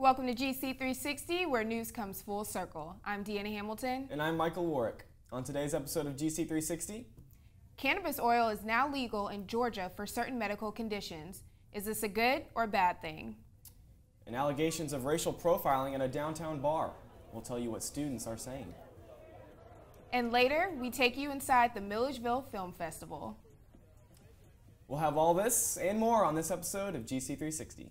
Welcome to GC360, where news comes full circle. I'm Deanna Hamilton. And I'm Michael Warwick. On today's episode of GC360, cannabis oil is now legal in Georgia for certain medical conditions. Is this a good or bad thing? and allegations of racial profiling at a downtown bar. We'll tell you what students are saying. And later, we take you inside the Milledgeville Film Festival. We'll have all this and more on this episode of GC360.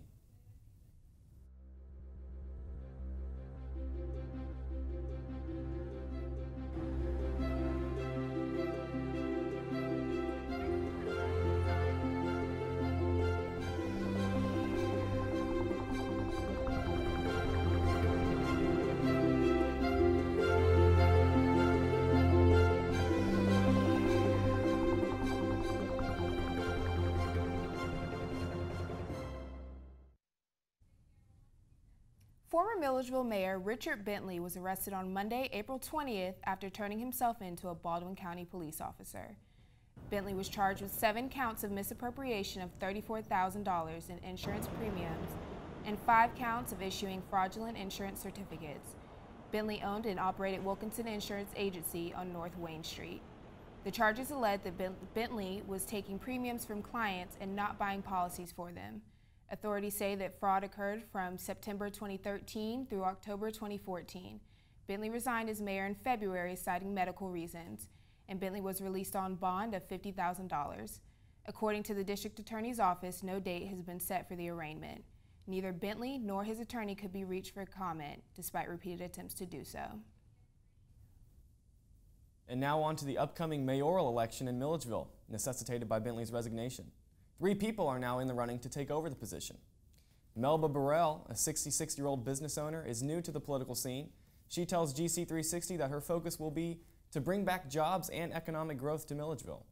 Former Milledgeville Mayor Richard Bentley was arrested on Monday, April 20th after turning himself in to a Baldwin County police officer. Bentley was charged with 7 counts of misappropriation of $34,000 in insurance premiums and 5 counts of issuing fraudulent insurance certificates. Bentley owned and operated Wilkinson Insurance Agency on North Wayne Street. The charges allege that Bentley was taking premiums from clients and not buying policies for them. Authorities say that fraud occurred from September 2013 through October 2014. Bentley resigned as mayor in February, citing medical reasons, and Bentley was released on bond of $50,000. According to the district attorney's office, no date has been set for the arraignment. Neither Bentley nor his attorney could be reached for comment, despite repeated attempts to do so. And now on to the upcoming mayoral election in Milledgeville, necessitated by Bentley's resignation. 3 people are now in the running to take over the position. Melba Burrell, a 66-year-old business owner, is new to the political scene. She tells GC360 that her focus will be to bring back jobs and economic growth to Milledgeville.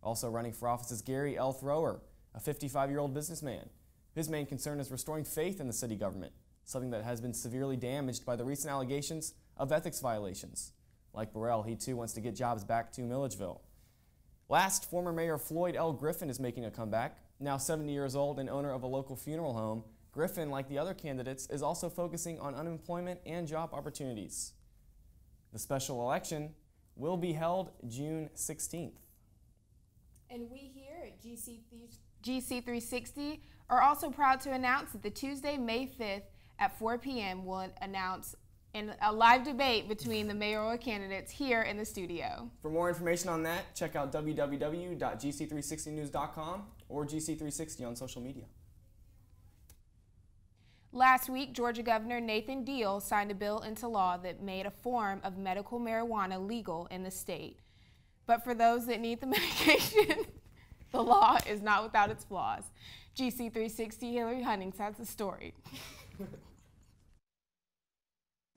Also running for office is Gary L. Thrower, a 55-year-old businessman. His main concern is restoring faith in the city government, something that has been severely damaged by the recent allegations of ethics violations. Like Burrell, he too wants to get jobs back to Milledgeville. Last, former Mayor Floyd L. Griffin is making a comeback. Now 70 years old and owner of a local funeral home, Griffin, like the other candidates, is also focusing on unemployment and job opportunities. The special election will be held June 16th. And we here at GC360 are also proud to announce that the Tuesday, May 5th at 4 p.m. will announce in a live debate between the mayoral candidates here in the studio. For more information on that, check out www.gc360news.com or GC360 on social media. Last week, Georgia Governor Nathan Deal signed a bill into law that made a form of medical marijuana legal in the state. But for those that need the medication, the law is not without its flaws. GC360 Hillary Hunnings has the story.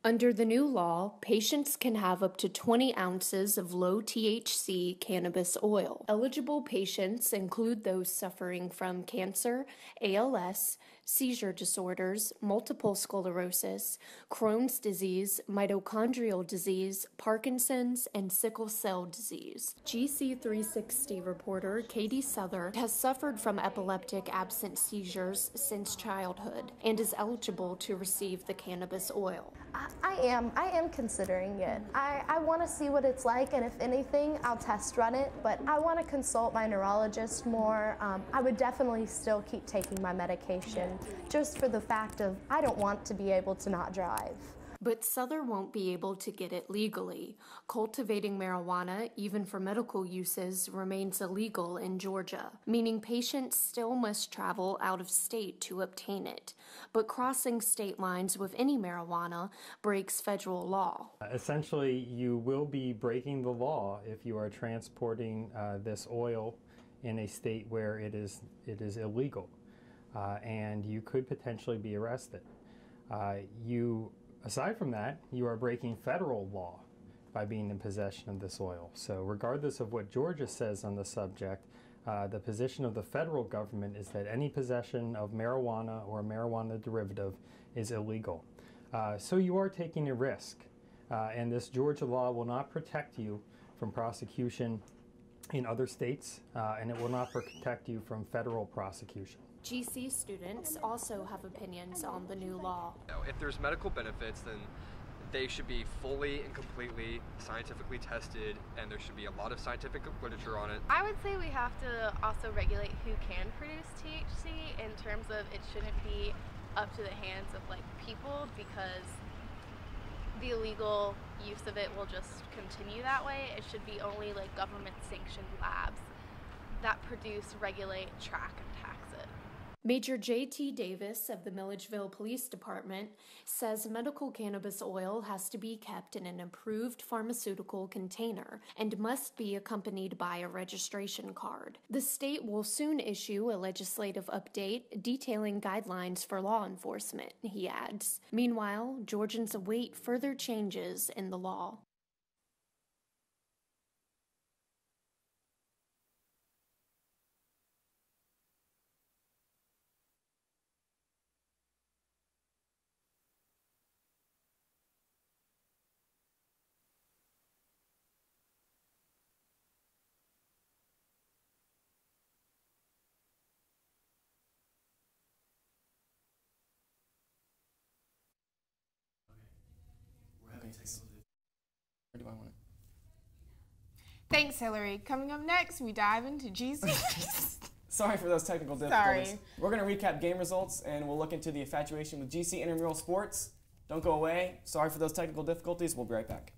Under the new law, patients can have up to 20 ounces of low-THC cannabis oil. Eligible patients include those suffering from cancer, ALS, seizure disorders, multiple sclerosis, Crohn's disease, mitochondrial disease, Parkinson's, and sickle cell disease. GC360 reporter Katie Souther has suffered from epileptic absent seizures since childhood and is eligible to receive the cannabis oil. I am considering it. I want to see what it's like, and if anything, I'll test run it, but I want to consult my neurologist more. I would definitely still keep taking my medication, just for the fact of I don't want to be able to not drive. But Souther won't be able to get it legally. Cultivating marijuana, even for medical uses, remains illegal in Georgia, meaning patients still must travel out of state to obtain it. But crossing state lines with any marijuana breaks federal law. Essentially, you will be breaking the law if you are transporting this oil in a state where it is illegal, and you could potentially be arrested. Aside from that, you are breaking federal law by being in possession of this oil. So regardless of what Georgia says on the subject, the position of the federal government is that any possession of marijuana or a marijuana derivative is illegal. So you are taking a risk, and this Georgia law will not protect you from prosecution in other states, and it will not protect you from federal prosecution. GC students also have opinions on the new law. If there's medical benefits, then they should be fully and completely scientifically tested, and there should be a lot of scientific literature on it. I would say we have to also regulate who can produce THC in terms of it shouldn't be up to the hands of like people, because the illegal use of it will just continue that way. It should be only like government sanctioned labs that produce, regulate, track, and tax it. Major J.T. Davis of the Milledgeville Police Department says medical cannabis oil has to be kept in an approved pharmaceutical container and must be accompanied by a registration card. The state will soon issue a legislative update detailing guidelines for law enforcement, he adds. Meanwhile, Georgians await further changes in the law. Or do I want it? Thanks, Hillary. Coming up next, we dive into GC. Sorry for those technical difficulties. Sorry. We're going to recap game results, and we'll look into the infatuation with GC intramural sports. Don't go away. Sorry for those technical difficulties. We'll be right back.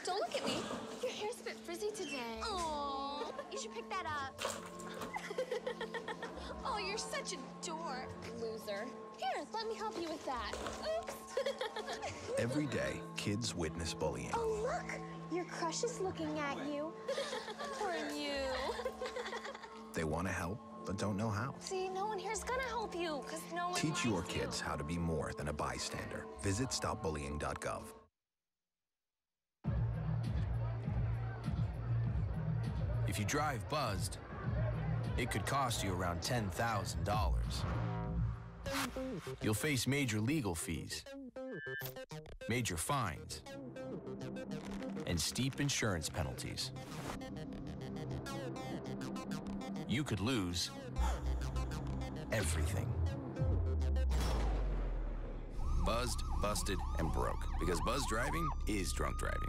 Don't look at me. Your hair's a bit frizzy today. Oh, you should pick that up. Oh, you're such a dork. Loser. Here, let me help you with that. Oops. Every day, kids witness bullying. Oh, look. Your crush is looking at you. Poor you. They want to help, but don't know how. See, no one here's gonna help you, because no one Teach your likes you. kids how to be more than a bystander. Visit stopbullying.gov. If you drive buzzed, it could cost you around $10,000. You'll face major legal fees, major fines, and steep insurance penalties. You could lose everything. Buzzed, busted, and broke. Because buzz driving is drunk driving.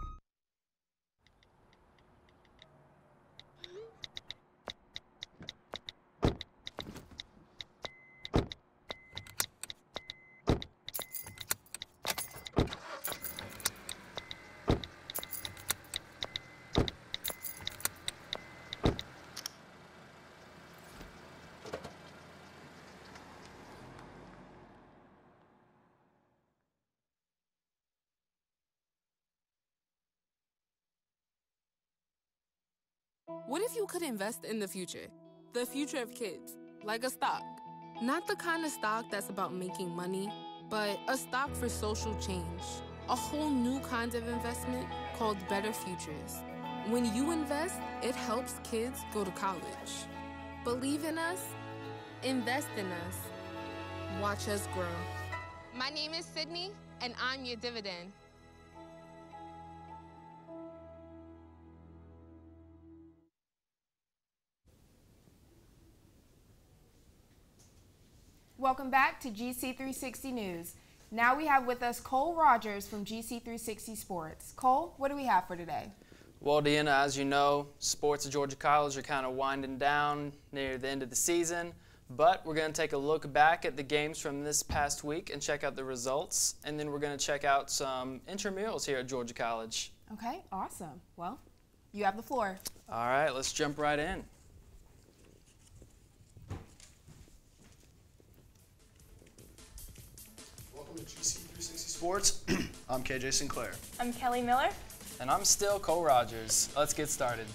What if you could invest in the future of kids, like a stock? Not the kind of stock that's about making money, but a stock for social change. A whole new kind of investment called Better Futures. When you invest, it helps kids go to college. Believe in us, invest in us, watch us grow. My name is Sydney, and I'm your dividend. Welcome back to GC360 News. Now we have with us Cole Rogers from GC360 Sports. Cole, what do we have for today? Well, Deanna, as you know, sports at Georgia College are kind of winding down near the end of the season, but we're going to take a look back at the games from this past week and check out the results, and then we're going to check out some intramurals here at Georgia College. Okay, awesome. Well, you have the floor. All right, let's jump right in. Welcome to GC360 Sports. I'm KJ Sinclair. I'm Kelly Miller. And I'm still Cole Rogers. Let's get started.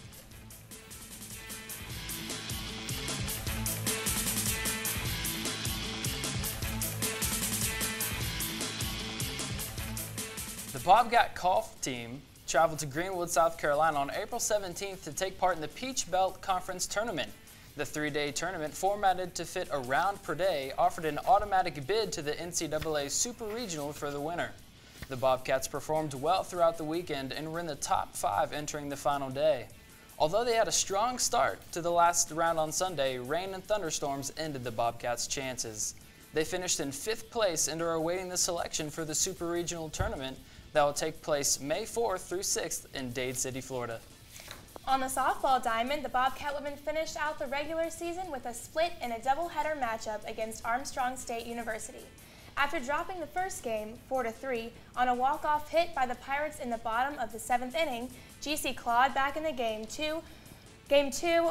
The Bobcat Golf team traveled to Greenwood, South Carolina on April 17th to take part in the Peach Belt Conference Tournament. The three-day tournament, formatted to fit a round per day, offered an automatic bid to the NCAA Super Regional for the winner. The Bobcats performed well throughout the weekend and were in the top 5 entering the final day. Although they had a strong start to the last round on Sunday, rain and thunderstorms ended the Bobcats' chances. They finished in 5th place and are awaiting the selection for the Super Regional Tournament that will take place May 4th through 6th in Dade City, Florida. On the softball diamond, the Bobcat women finished out the regular season with a split in a doubleheader matchup against Armstrong State University. After dropping the first game, 4-3, on a walk-off hit by the Pirates in the bottom of the 7th inning, GC clawed back in the game two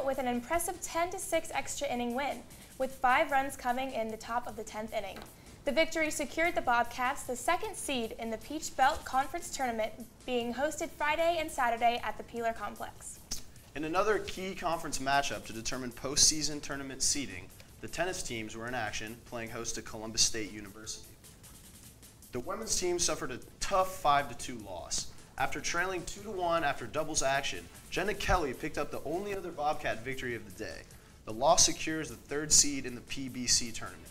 with an impressive 10-6 extra inning win, with 5 runs coming in the top of the 10th inning. The victory secured the Bobcats the 2nd seed in the Peach Belt Conference Tournament, being hosted Friday and Saturday at the Peeler Complex. In another key conference matchup to determine postseason tournament seeding, the tennis teams were in action, playing host to Columbus State University. The women's team suffered a tough 5-2 loss. After trailing 2-1 after doubles action, Jenna Kelly picked up the only other Bobcat victory of the day. The loss secures the 3rd seed in the PBC tournament.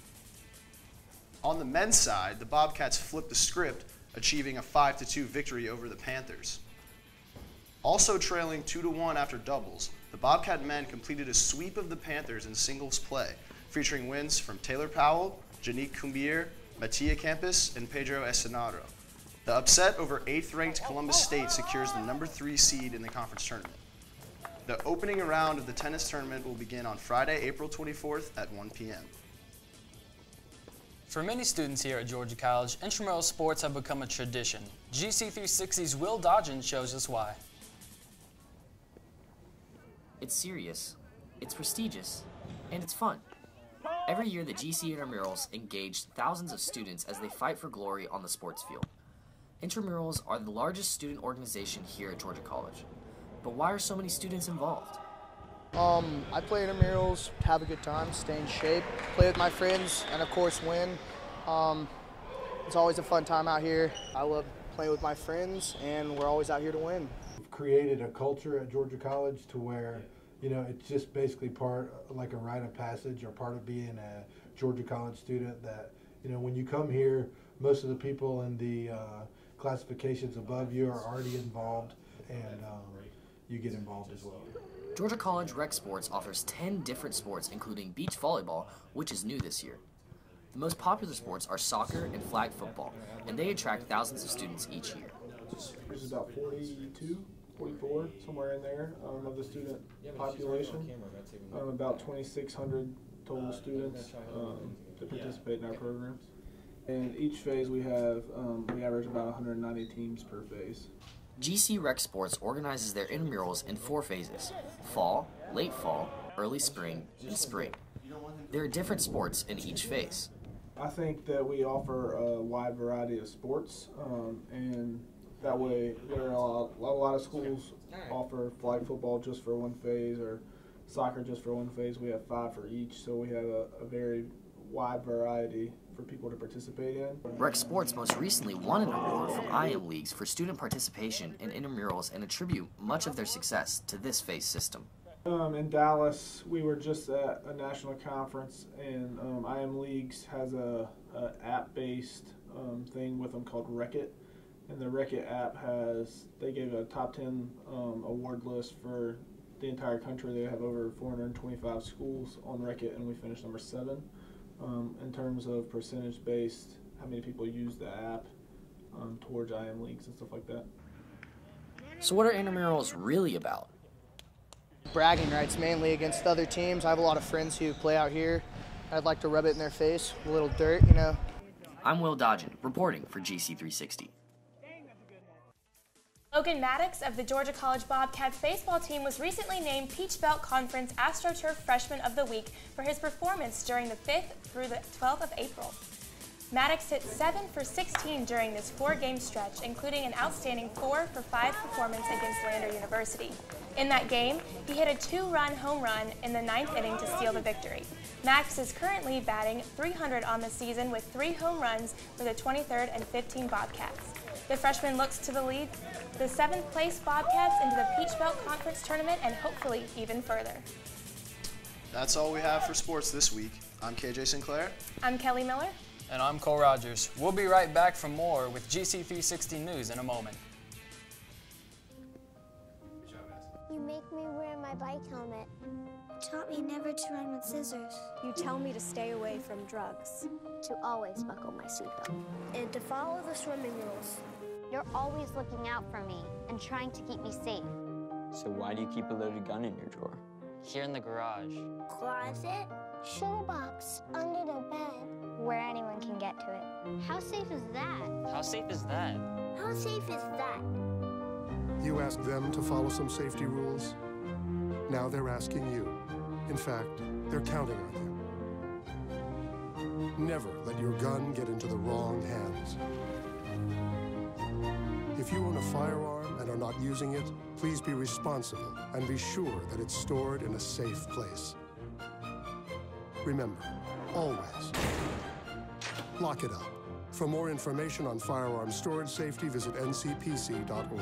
On the men's side, the Bobcats flipped the script, achieving a 5-2 victory over the Panthers. Also trailing 2-1 after doubles, the Bobcat men completed a sweep of the Panthers in singles play, featuring wins from Taylor Powell, Janique Cumbier, Mattia Campos, and Pedro Estenaro. The upset over 8th-ranked Columbus State secures the number 3 seed in the conference tournament. The opening round of the tennis tournament will begin on Friday, April 24th at 1 p.m. For many students here at Georgia College, intramural sports have become a tradition. GC360's Will Dodgen shows us why. It's serious, it's prestigious, and it's fun. Every year, the GC Intramurals engage thousands of students as they fight for glory on the sports field. Intramurals are the largest student organization here at Georgia College. But why are so many students involved? I play intramurals, have a good time, stay in shape, play with my friends, and of course win. It's always a fun time out here. I love playing with my friends, and we're always out here to win. We've created a culture at Georgia College to where, you know, it's just basically part, like a rite of passage or part of being a Georgia College student that, you know, when you come here, most of the people in the classifications above you are already involved, and you get involved as well. Georgia College Rec Sports offers 10 different sports, including beach volleyball, which is new this year. The most popular sports are soccer and flag football, and they attract thousands of students each year. There's about 42, 44, somewhere in there, of the student population. About 2,600 total students that participate in our programs. And each phase we average about 190 teams per phase. GC Rec Sports organizes their intramurals in 4 phases: fall, late fall, early spring, and spring. There are different sports in each phase. I think that we offer a wide variety of sports, and that way there are a lot of schools offer flag football just for one phase or soccer just for one phase. We have 5 for each, so we have a very wide variety for people to participate in. Rec Sports most recently won an award from IM Leagues for student participation in intramurals and attribute much of their success to this phase system. In Dallas, we were just at a national conference, and IM Leagues has a app-based thing with them called Rec-It, and the Rec-It app they gave a top 10 award list for the entire country. They have over 425 schools on Rec-It, and we finished number 7. In terms of percentage-based, how many people use the app towards IM Leagues and stuff like that. So what are intramurals really about? Bragging rights mainly against other teams. I have a lot of friends who play out here. I'd like to rub it in their face, a little dirt, you know. I'm Will Dodgen, reporting for GC360. Logan Maddox of the Georgia College Bobcats baseball team was recently named Peach Belt Conference AstroTurf Freshman of the Week for his performance during the 5th through the 12th of April. Maddox hit 7 for 16 during this 4-game stretch, including an outstanding 4 for 5 performance against Lander University. In that game, he hit a 2-run home run in the 9th inning to seal the victory. Maddox is currently batting .300 on the season with 3 home runs for the 23rd and 15 Bobcats. The freshman looks to lead the 7th place Bobcats into the Peach Belt Conference Tournament and hopefully even further. That's all we have for sports this week. I'm KJ Sinclair. I'm Kelly Miller. And I'm Cole Rogers. We'll be right back for more with GC360 News in a moment. You make me wear my bike helmet. Taught me never to run with scissors. You tell me to stay away from drugs. To always buckle my seatbelt. And to follow the swimming rules. You're always looking out for me and trying to keep me safe. So why do you keep a loaded gun in your drawer? Here in the garage. Closet. Shoebox. Under the bed. Where anyone can get to it. How safe is that? How safe is that? How safe is that? You asked them to follow some safety rules. Now they're asking you. In fact, they're counting on you. Never let your gun get into the wrong hands. If you own a firearm and are not using it, please be responsible and be sure that it's stored in a safe place. Remember, always, lock it up. For more information on firearm storage safety, visit ncpc.org.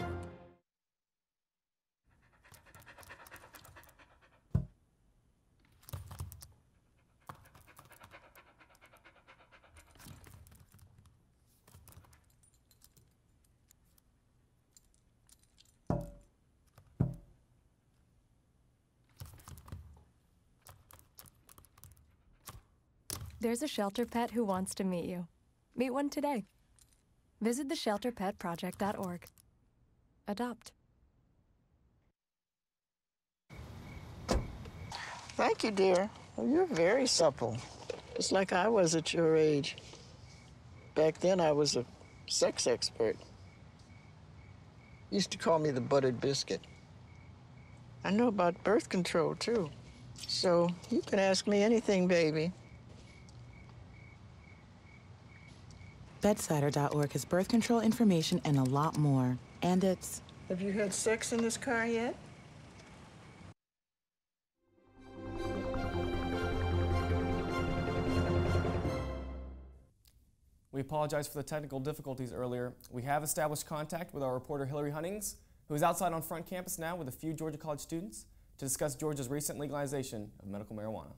There's a shelter pet who wants to meet you. Meet one today. Visit theshelterpetproject.org. Adopt. Thank you, dear. Well, you're very supple. Just like I was at your age. Back then, I was a sex expert. Used to call me the buttered biscuit. I know about birth control, too. So you can ask me anything, baby. Bedsider.org has birth control information and a lot more. And it's... Have you had sex in this car yet? We apologize for the technical difficulties earlier. We have established contact with our reporter Hillary Hunnings, who is outside on Front Campus now with a few Georgia College students to discuss Georgia's recent legalization of medical marijuana.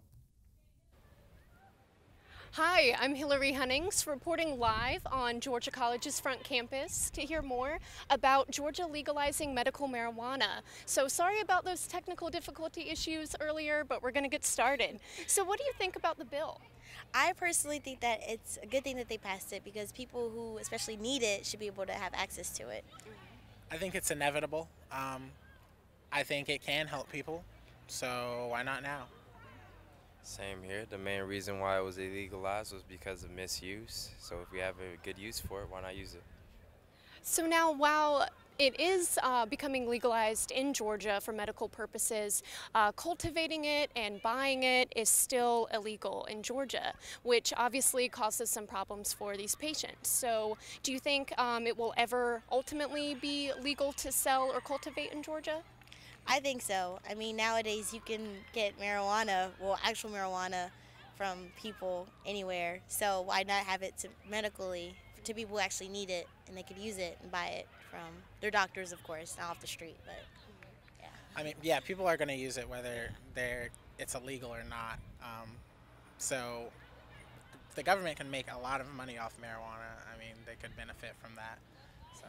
Hi, I'm Hillary Hunnings, reporting live on Georgia College's Front Campus to hear more about Georgia legalizing medical marijuana. So sorry about those technical difficulty issues earlier, but we're going to get started. So what do you think about the bill? I personally think that it's a good thing that they passed it because people who especially need it should be able to have access to it. I think it's inevitable. I think it can help people, so why not now? Same here. The main reason why it was illegalized was because of misuse. So if we have a good use for it, why not use it? So now, while it is becoming legalized in Georgia for medical purposes, cultivating it and buying it is still illegal in Georgia, which obviously causes some problems for these patients. So do you think it will ever ultimately be legal to sell or cultivate in Georgia? I think so. I mean, nowadays you can get marijuana, well, actual marijuana from people anywhere. So why not have it medically to people who actually need it and they could use it and buy it from their doctors, of course, not off the street, but yeah. I mean, yeah, people are going to use it whether it's illegal or not. So the government can make a lot of money off marijuana. I mean, they could benefit from that. So.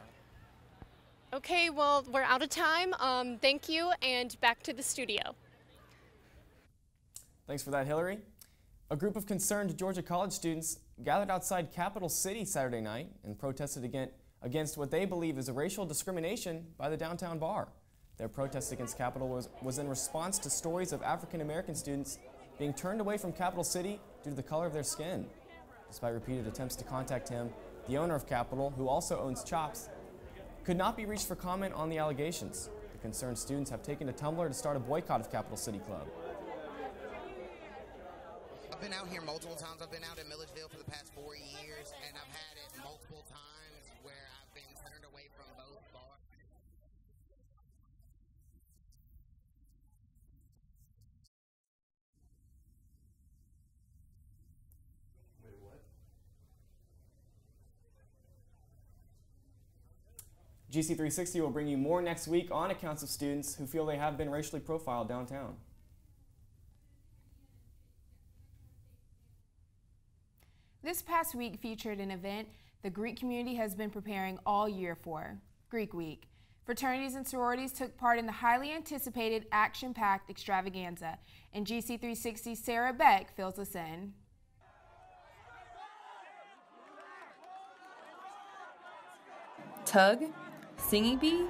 Okay, well, we're out of time. Thank you, and back to the studio. Thanks for that, Hillary. A group of concerned Georgia College students gathered outside Capital City Saturday night and protested against what they believe is a racial discrimination by the downtown bar. Their protest against Capitol was in response to stories of African-American students being turned away from Capital City due to the color of their skin. Despite repeated attempts to contact him, the owner of Capitol, who also owns Chops, could not be reached for comment on the allegations. The concerned students have taken to Tumblr to start a boycott of Capital City Club. I've been out here multiple times. I've been out in Milledgeville for the past 4 years, and I've had it multiple times where I've been turned away from both bars. Wait, what? GC360 will bring you more next week on accounts of students who feel they have been racially profiled downtown. This past week featured an event the Greek community has been preparing all year for, Greek Week. Fraternities and sororities took part in the highly anticipated action-packed extravaganza, and GC360's Sarah Beck fills us in. Tug, Singing Bee,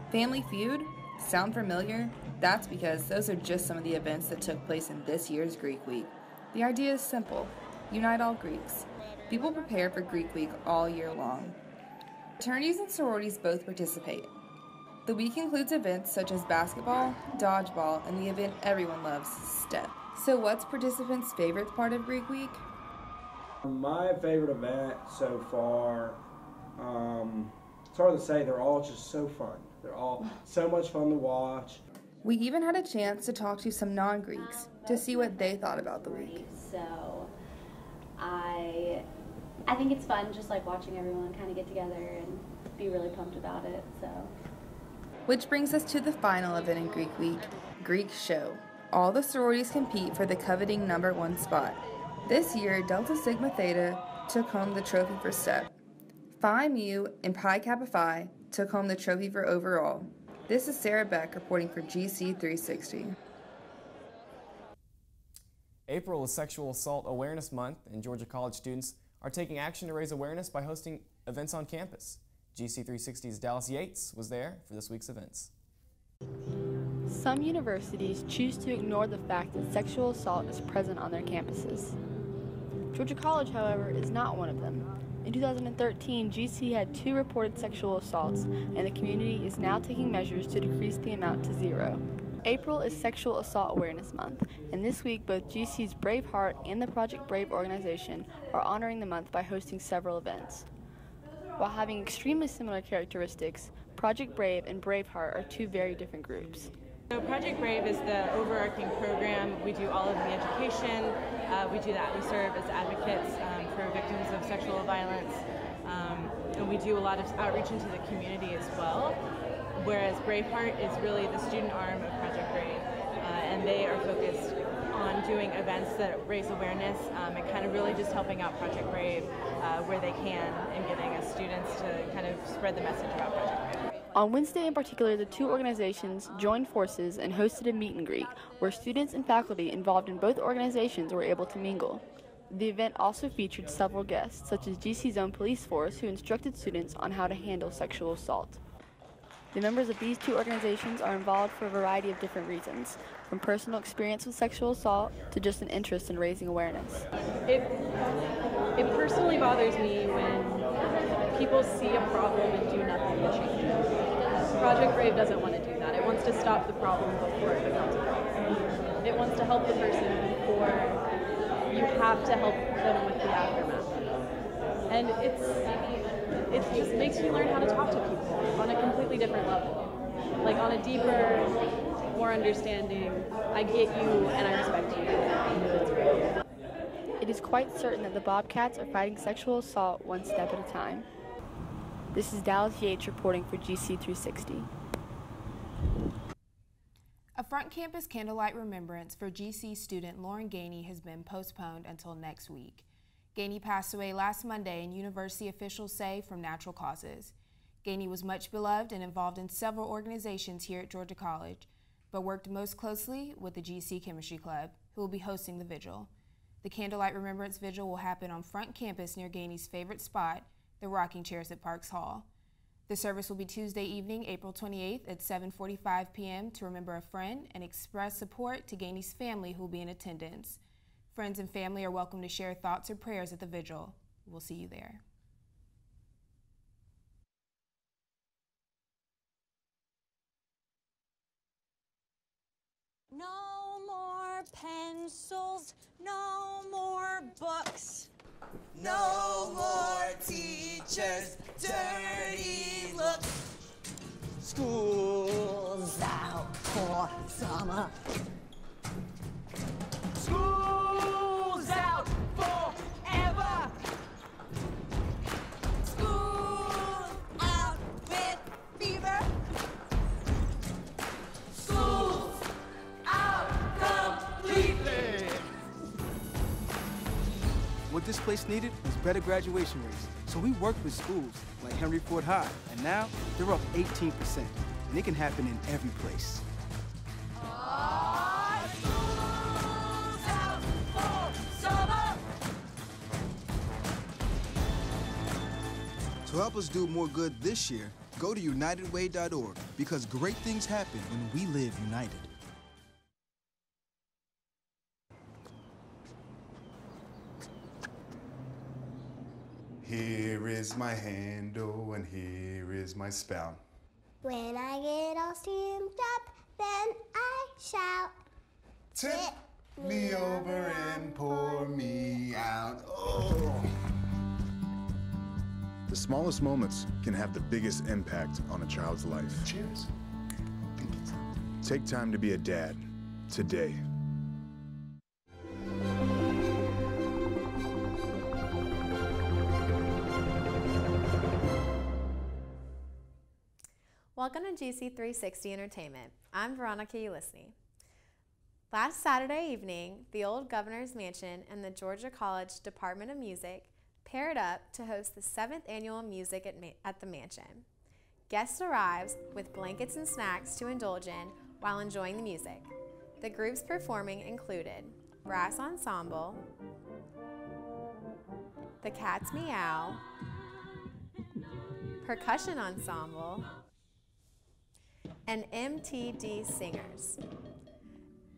Family Feud, sound familiar? That's because those are just some of the events that took place in this year's Greek Week. The idea is simple: unite all Greeks. People prepare for Greek Week all year long. Fraternities and sororities both participate. The week includes events such as basketball, dodgeball, and the event everyone loves, STEP. So what's participants' favorite part of Greek Week? My favorite event so far, it's hard to say, they're all just so fun. They're all so much fun to watch. We even had a chance to talk to some non-Greeks to see what they thought about the week. So I think it's fun just like watching everyone kind of get together and be really pumped about it. So. Which brings us to the final event in Greek Week, Greek Show. All the sororities compete for the coveting #1 spot. This year, Delta Sigma Theta took home the trophy for STEP. Phi Mu and Pi Kappa Phi took home the trophy for overall. This is Sarah Beck reporting for GC360. April is Sexual Assault Awareness Month, and Georgia College students are taking action to raise awareness by hosting events on campus. GC360's Dallas Yates was there for this week's events. Some universities choose to ignore the fact that sexual assault is present on their campuses. Georgia College, however, is not one of them. In 2013, GC had 2 reported sexual assaults, and the community is now taking measures to decrease the amount to 0. April is Sexual Assault Awareness Month, and this week both GC's Brave Heart and the Project Brave organization are honoring the month by hosting several events. While having extremely similar characteristics, Project Brave and Braveheart are 2 very different groups. So Project Brave is the overarching program. We do all of the education. We do that. We serve as advocates for victims of sexual violence, and we do a lot of outreach into the community as well. Whereas Braveheart is really the student arm of Project Brave, and they are focused on doing events that raise awareness and kind of really just helping out Project Brave where they can and getting us students to kind of spread the message about Project Brave. On Wednesday in particular, the 2 organizations joined forces and hosted a meet and greet where students and faculty involved in both organizations were able to mingle. The event also featured several guests, such as GC's own police force, who instructed students on how to handle sexual assault. The members of these 2 organizations are involved for a variety of different reasons, from personal experience with sexual assault to just an interest in raising awareness. It personally bothers me when people see a problem and do nothing to change it. Project Brave doesn't want to do that. It wants to stop the problem before it becomes a problem. It wants to help the person before you have to help them with the aftermath. And it just makes you learn how to talk to people on a completely different level. Like on a deeper, more understanding, I get you and I respect you. It's great. It is quite certain that the Bobcats are fighting sexual assault one step at a time. This is Dallas Yates reporting for GC360. A front campus candlelight remembrance for GC student Lauren Gainey has been postponed until next week. Gainey passed away last Monday, and university officials say from natural causes. Gainey was much beloved and involved in several organizations here at Georgia College, but worked most closely with the GC Chemistry Club, who will be hosting the vigil. The Candlelight Remembrance Vigil will happen on front campus near Gainey's favorite spot, the rocking chairs at Parks Hall. The service will be Tuesday evening, April 28th at 7:45 p.m. to remember a friend and express support to Gainey's family who will be in attendance. Friends and family are welcome to share thoughts or prayers at the vigil. We'll see you there. No more pencils, no more books. No more teachers, dirty looks. School's out for summer. School's out forever. School's out with fever. School's out completely. What this place needed was better graduation rates, So we worked with schools like Henry Ford High, and now they're up 18%. And it can happen in every place. To help us do more good this year, go to unitedway.org, because great things happen when we live united. Here is my handle and here is my spout. When I get all steamed up, then I shout. Tip me over and pour me out. Oh. The smallest moments can have the biggest impact on a child's life. Cheers. Take time to be a dad today. Welcome to GC360 Entertainment. I'm Veronica Ulisny. Last Saturday evening, the old Governor's Mansion and the Georgia College Department of Music paired up to host the 7th annual Music at the Mansion. Guests arrived with blankets and snacks to indulge in while enjoying the music. The groups performing included Brass Ensemble, The Cats Meow, Percussion Ensemble, and MTD Singers.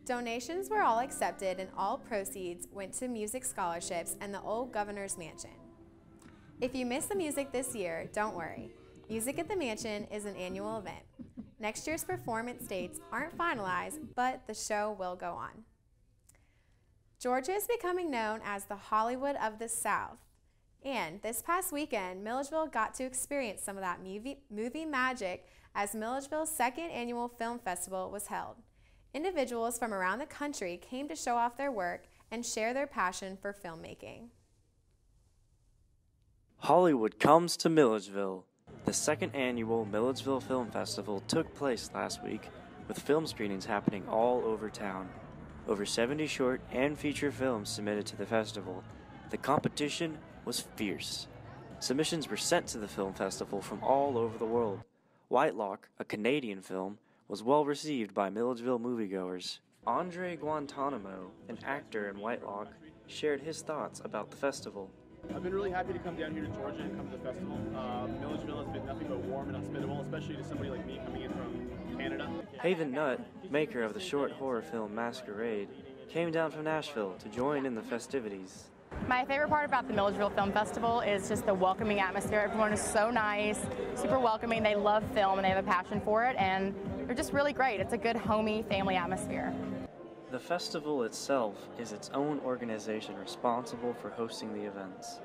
Donations were all accepted and all proceeds went to music scholarships and the old Governor's Mansion. If you missed the music this year, don't worry. Music at the Mansion is an annual event. Next year's performance dates aren't finalized, but the show will go on. Georgia is becoming known as the Hollywood of the South. And this past weekend, Milledgeville got to experience some of that movie magic as Milledgeville's 2nd annual film festival was held. Individuals from around the country came to show off their work and share their passion for filmmaking. Hollywood comes to Milledgeville. The 2nd annual Milledgeville Film Festival took place last week, with film screenings happening all over town. Over 70 short and feature films submitted to the festival. The competition was fierce. Submissions were sent to the film festival from all over the world. Whitelock, a Canadian film, was well received by Milledgeville moviegoers. Andre Guantanamo, an actor in Whitelock, shared his thoughts about the festival. I've been really happy to come down here to Georgia and come to the festival. Milledgeville has been nothing but warm and hospitable, especially to somebody like me coming in from Canada. Haven Nutt, maker of the short horror film Masquerade, came down from Nashville to join in the festivities. My favorite part about the Milledgeville Film Festival is just the welcoming atmosphere. Everyone is so nice, super welcoming. They love film and they have a passion for it, and they're just really great. It's a good homey family atmosphere. The festival itself is its own organization responsible for hosting the events.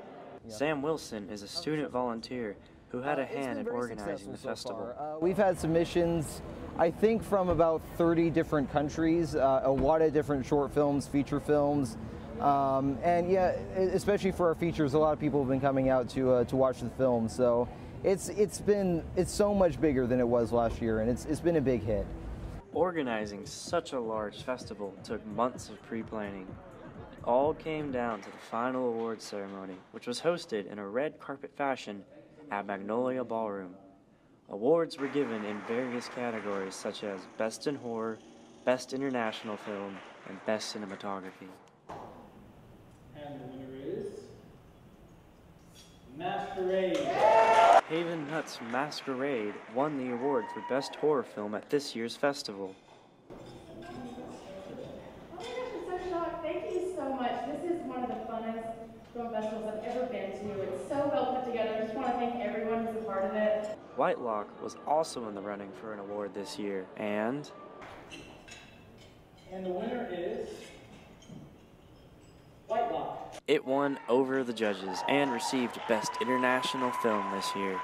Sam Wilson is a student volunteer who had a hand in organizing the festival. We've had submissions, I think, from about 30 different countries, a lot of different short films, feature films, and yeah, especially for our features, a lot of people have been coming out to watch the film. So it's so much bigger than it was last year, and it's been a big hit. Organizing such a large festival took months of pre-planning. It all came down to the final awards ceremony, which was hosted in a red carpet fashion at Magnolia Ballroom. Awards were given in various categories such as Best in Horror, Best International Film, and Best Cinematography. And the winner is Masquerade. Haven Nutt's Masquerade won the award for Best Horror Film at this year's festival. Oh my gosh, I'm so shocked. Thank you so much. This is one of the funnest film festivals I've ever been to. It's so well put together. I just want to thank everyone who's a part of it. Whitelock was also in the running for an award this year, and the winner is Whitelock. It won over the judges and received Best International Film this year.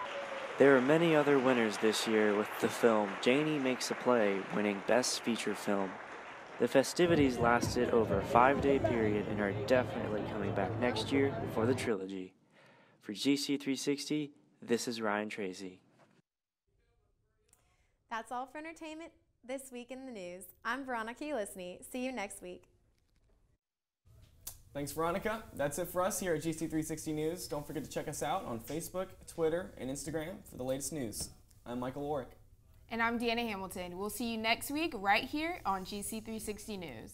There are many other winners this year, with the film Janie Makes a Play winning Best Feature Film. The festivities lasted over a 5-day period and are definitely coming back next year for the trilogy. For GC360, this is Ryan Tracy. That's all for entertainment this week in the news. I'm Veronica Ulisny. See you next week. Thanks, Veronica. That's it for us here at GC360 News. Don't forget to check us out on Facebook, Twitter, and Instagram for the latest news. I'm Michael Warwick. And I'm Deanna Hamilton. We'll see you next week right here on GC360 News.